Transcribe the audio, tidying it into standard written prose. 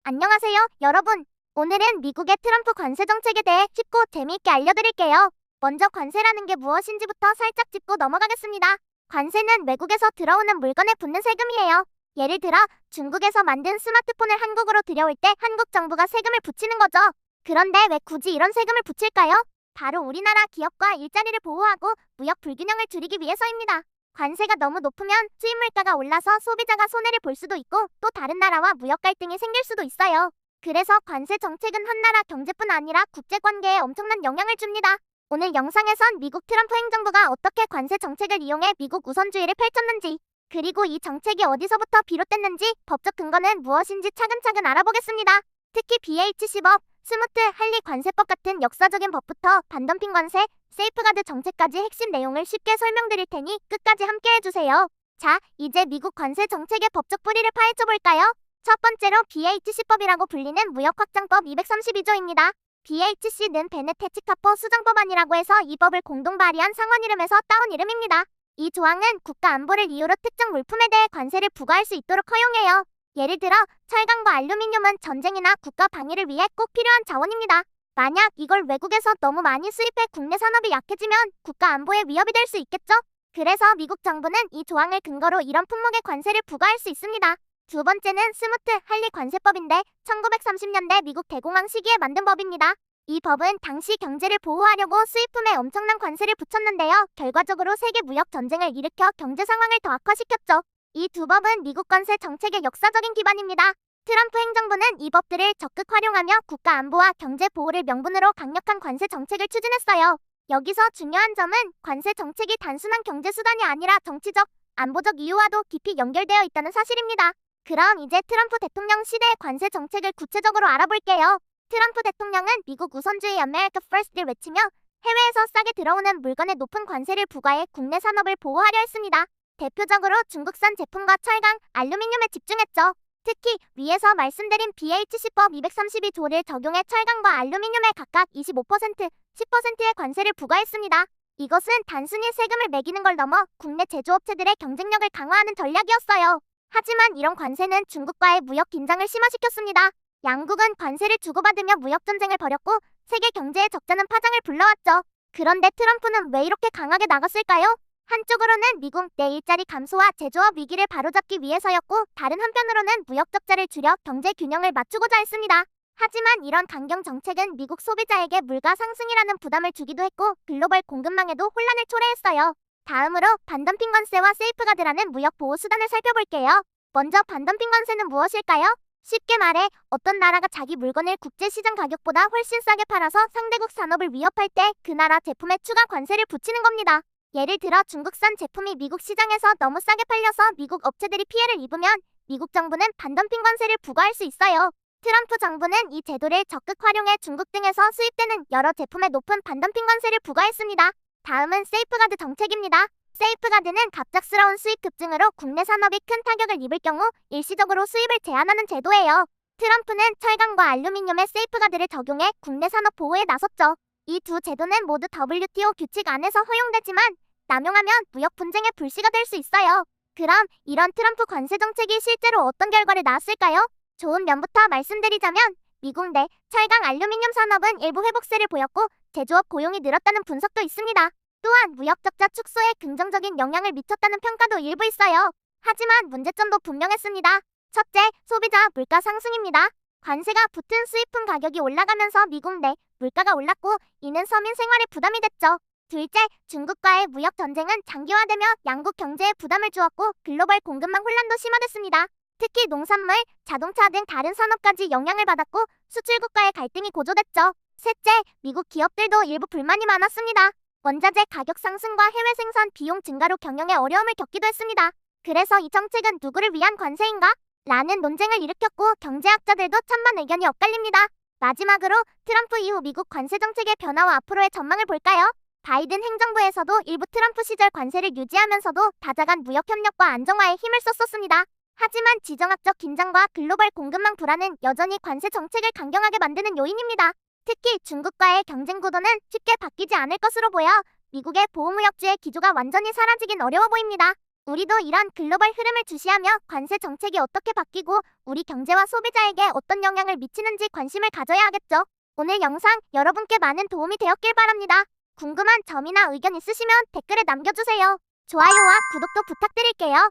안녕하세요, 여러분. 오늘은 미국의 트럼프 관세 정책에 대해 쉽고 재미있게 알려드릴게요. 먼저 관세라는 게 무엇인지부터 살짝 짚고 넘어가겠습니다. 관세는 외국에서 들어오는 물건에 붙는 세금이에요. 예를 들어 중국에서 만든 스마트폰을 한국으로 들여올 때 한국 정부가 세금을 붙이는 거죠. 그런데 왜 굳이 이런 세금을 붙일까요? 바로 우리나라 기업과 일자리를 보호하고 무역 불균형을 줄이기 위해서입니다. 관세가 너무 높으면 수입 물가가 올라서 소비자가 손해를 볼 수도 있고 또 다른 나라와 무역 갈등이 생길 수도 있어요. 그래서 관세 정책은 한 나라 경제뿐 아니라 국제 관계에 엄청난 영향을 줍니다. 오늘 영상에선 미국 트럼프 행정부가 어떻게 관세 정책을 이용해 미국 우선주의를 펼쳤는지, 그리고 이 정책이 어디서부터 비롯됐는지, 법적 근거는 무엇인지 차근차근 알아보겠습니다. 특히 BH10법, 스무트 할리 관세법 같은 역사적인 법부터 반덤핑 관세, 세이프가드 정책까지 핵심 내용을 쉽게 설명드릴 테니 끝까지 함께 해주세요. 자, 이제 미국 관세 정책의 법적 뿌리를 파헤쳐볼까요? 첫 번째로 BH10법이라고 불리는 무역확장법 232조입니다. BHC는 베넷 해치카포 수정법안이라고 해서 이 법을 공동 발의한 상원 이름에서 따온 이름입니다. 이 조항은 국가 안보를 이유로 특정 물품에 대해 관세를 부과할 수 있도록 허용해요. 예를 들어 철강과 알루미늄은 전쟁이나 국가 방위를 위해 꼭 필요한 자원입니다. 만약 이걸 외국에서 너무 많이 수입해 국내 산업이 약해지면 국가 안보에 위협이 될 수 있겠죠? 그래서 미국 정부는 이 조항을 근거로 이런 품목에 관세를 부과할 수 있습니다. 두 번째는 스무트 할리 관세법인데 1930년대 미국 대공황 시기에 만든 법입니다. 이 법은 당시 경제를 보호하려고 수입품에 엄청난 관세를 붙였는데요. 결과적으로 세계 무역 전쟁을 일으켜 경제 상황을 더 악화시켰죠. 이 두 법은 미국 관세 정책의 역사적인 기반입니다. 트럼프 행정부는 이 법들을 적극 활용하며 국가 안보와 경제 보호를 명분으로 강력한 관세 정책을 추진했어요. 여기서 중요한 점은 관세 정책이 단순한 경제 수단이 아니라 정치적, 안보적 이유와도 깊이 연결되어 있다는 사실입니다. 그럼 이제 트럼프 대통령 시대의 관세 정책을 구체적으로 알아볼게요. 트럼프 대통령은 미국 우선주의 America First를 외치며 해외에서 싸게 들어오는 물건에 높은 관세를 부과해 국내 산업을 보호하려 했습니다. 대표적으로 중국산 제품과 철강, 알루미늄에 집중했죠. 특히 위에서 말씀드린 BH10법 232조를 적용해 철강과 알루미늄에 각각 25%, 10%의 관세를 부과했습니다. 이것은 단순히 세금을 매기는 걸 넘어 국내 제조업체들의 경쟁력을 강화하는 전략이었어요. 하지만 이런 관세는 중국과의 무역 긴장을 심화시켰습니다. 양국은 관세를 주고받으며 무역 전쟁을 벌였고 세계 경제의 적자는 파장을 불러왔죠. 그런데 트럼프는 왜 이렇게 강하게 나갔을까요? 한쪽으로는 미국 내 일자리 감소와 제조업 위기를 바로잡기 위해서였고 다른 한편으로는 무역 적자를 줄여 경제 균형을 맞추고자 했습니다. 하지만 이런 강경 정책은 미국 소비자에게 물가 상승이라는 부담을 주기도 했고 글로벌 공급망에도 혼란을 초래했어요. 다음으로 반덤핑 관세와 세이프가드라는 무역 보호 수단을 살펴볼게요. 먼저 반덤핑 관세는 무엇일까요? 쉽게 말해 어떤 나라가 자기 물건을 국제시장 가격보다 훨씬 싸게 팔아서 상대국 산업을 위협할 때 그 나라 제품에 추가 관세를 붙이는 겁니다. 예를 들어 중국산 제품이 미국 시장에서 너무 싸게 팔려서 미국 업체들이 피해를 입으면 미국 정부는 반덤핑 관세를 부과할 수 있어요. 트럼프 정부는 이 제도를 적극 활용해 중국 등에서 수입되는 여러 제품에 높은 반덤핑 관세를 부과했습니다. 다음은 세이프가드 정책입니다. 세이프가드는 갑작스러운 수입 급증으로 국내 산업이 큰 타격을 입을 경우 일시적으로 수입을 제한하는 제도예요. 트럼프는 철강과 알루미늄의 세이프가드를 적용해 국내 산업 보호에 나섰죠. 이 두 제도는 모두 WTO 규칙 안에서 허용되지만 남용하면 무역 분쟁의 불씨가 될 수 있어요. 그럼 이런 트럼프 관세 정책이 실제로 어떤 결과를 낳았을까요? 좋은 면부터 말씀드리자면 미국 내 철강 알루미늄 산업은 일부 회복세를 보였고 제조업 고용이 늘었다는 분석도 있습니다. 또한 무역 적자 축소에 긍정적인 영향을 미쳤다는 평가도 일부 있어요. 하지만 문제점도 분명했습니다. 첫째, 소비자 물가 상승입니다. 관세가 붙은 수입품 가격이 올라가면서 미국 내 물가가 올랐고 이는 서민 생활에 부담이 됐죠. 둘째, 중국과의 무역 전쟁은 장기화되며 양국 경제에 부담을 주었고 글로벌 공급망 혼란도 심화됐습니다. 특히 농산물, 자동차 등 다른 산업까지 영향을 받았고 수출국과의 갈등이 고조됐죠. 셋째, 미국 기업들도 일부 불만이 많았습니다. 원자재 가격 상승과 해외 생산 비용 증가로 경영에 어려움을 겪기도 했습니다. 그래서 이 정책은 누구를 위한 관세인가? 라는 논쟁을 일으켰고 경제학자들도 찬반 의견이 엇갈립니다. 마지막으로 트럼프 이후 미국 관세 정책의 변화와 앞으로의 전망을 볼까요? 바이든 행정부에서도 일부 트럼프 시절 관세를 유지하면서도 다자간 무역 협력과 안정화에 힘을 썼었습니다. 하지만 지정학적 긴장과 글로벌 공급망 불안은 여전히 관세 정책을 강경하게 만드는 요인입니다. 특히 중국과의 경쟁 구도는 쉽게 바뀌지 않을 것으로 보여 미국의 보호무역주의 기조가 완전히 사라지긴 어려워 보입니다. 우리도 이런 글로벌 흐름을 주시하며 관세 정책이 어떻게 바뀌고 우리 경제와 소비자에게 어떤 영향을 미치는지 관심을 가져야 하겠죠. 오늘 영상 여러분께 많은 도움이 되었길 바랍니다. 궁금한 점이나 의견 있으시면 댓글에 남겨주세요. 좋아요와 구독도 부탁드릴게요.